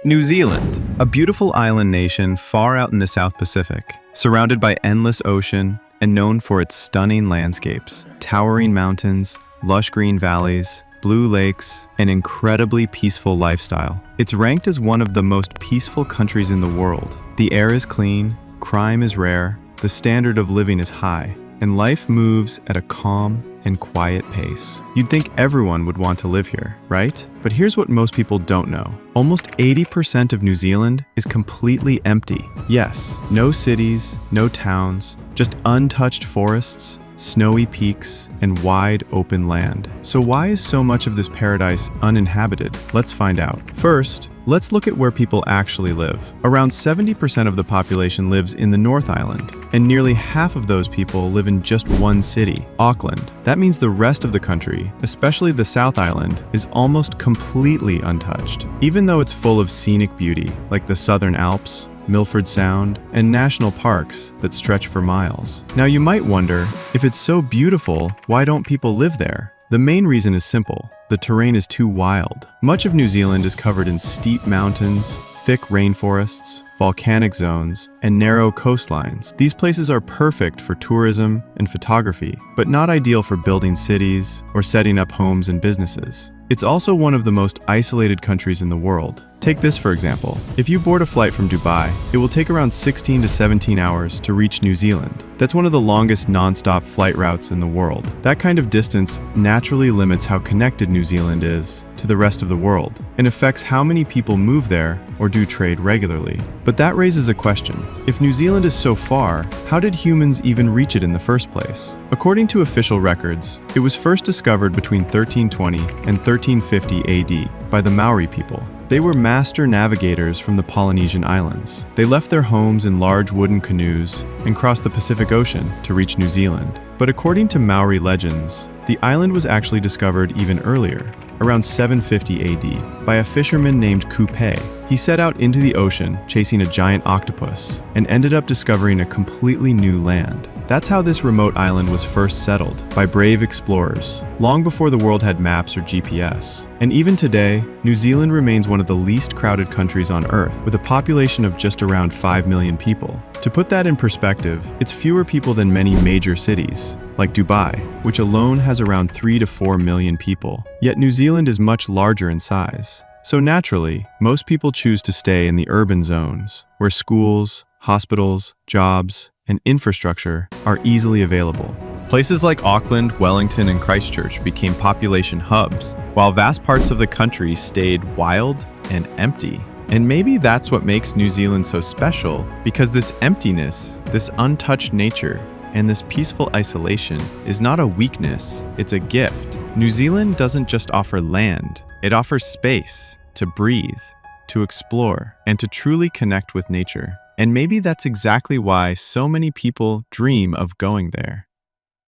New Zealand, a beautiful island nation far out in the South Pacific, surrounded by endless ocean and known for its stunning landscapes, towering mountains, lush green valleys, blue lakes, and incredibly peaceful lifestyle. It's ranked as one of the most peaceful countries in the world. The air is clean, crime is rare, the standard of living is high, and life moves at a calm and quiet pace. You'd think everyone would want to live here, right? But here's what most people don't know. Almost 80% of New Zealand is completely empty. Yes, no cities, no towns, just untouched forests, snowy peaks, and wide open land. So why is so much of this paradise uninhabited? Let's find out. First, let's look at where people actually live. Around 70% of the population lives in the North Island, and nearly half of those people live in just one city, Auckland. That means the rest of the country, especially the South Island, is almost completely untouched. Even though it's full of scenic beauty, like the Southern Alps, Milford Sound, and national parks that stretch for miles. Now you might wonder, if it's so beautiful, why don't people live there? The main reason is simple. The terrain is too wild. Much of New Zealand is covered in steep mountains, thick rainforests, volcanic zones, and narrow coastlines. These places are perfect for tourism and photography, but not ideal for building cities or setting up homes and businesses. It's also one of the most isolated countries in the world. Take this for example. If you board a flight from Dubai, it will take around 16 to 17 hours to reach New Zealand. That's one of the longest non-stop flight routes in the world. That kind of distance naturally limits how connected New Zealand is to the rest of the world and affects how many people move there or do trade regularly. But that raises a question. If New Zealand is so far, how did humans even reach it in the first place? According to official records, it was first discovered between 1320 and 1350 AD by the Maori people. They were master navigators from the Polynesian islands. They left their homes in large wooden canoes and crossed the Pacific Ocean to reach New Zealand. But according to Maori legends, the island was actually discovered even earlier, around 750 AD, by a fisherman named Kupe. He set out into the ocean chasing a giant octopus and ended up discovering a completely new land. That's how this remote island was first settled, by brave explorers, long before the world had maps or GPS. And even today, New Zealand remains one of the least crowded countries on Earth, with a population of just around 5 million people. To put that in perspective, it's fewer people than many major cities, like Dubai, which alone has around 3 to 4 million people. Yet New Zealand is much larger in size. So naturally, most people choose to stay in the urban zones, where schools, hospitals, jobs, and infrastructure are easily available. Places like Auckland, Wellington, and Christchurch became population hubs, while vast parts of the country stayed wild and empty. And maybe that's what makes New Zealand so special, because this emptiness, this untouched nature, and this peaceful isolation is not a weakness, it's a gift. New Zealand doesn't just offer land, it offers space to breathe, to explore, and to truly connect with nature. And maybe that's exactly why so many people dream of going there.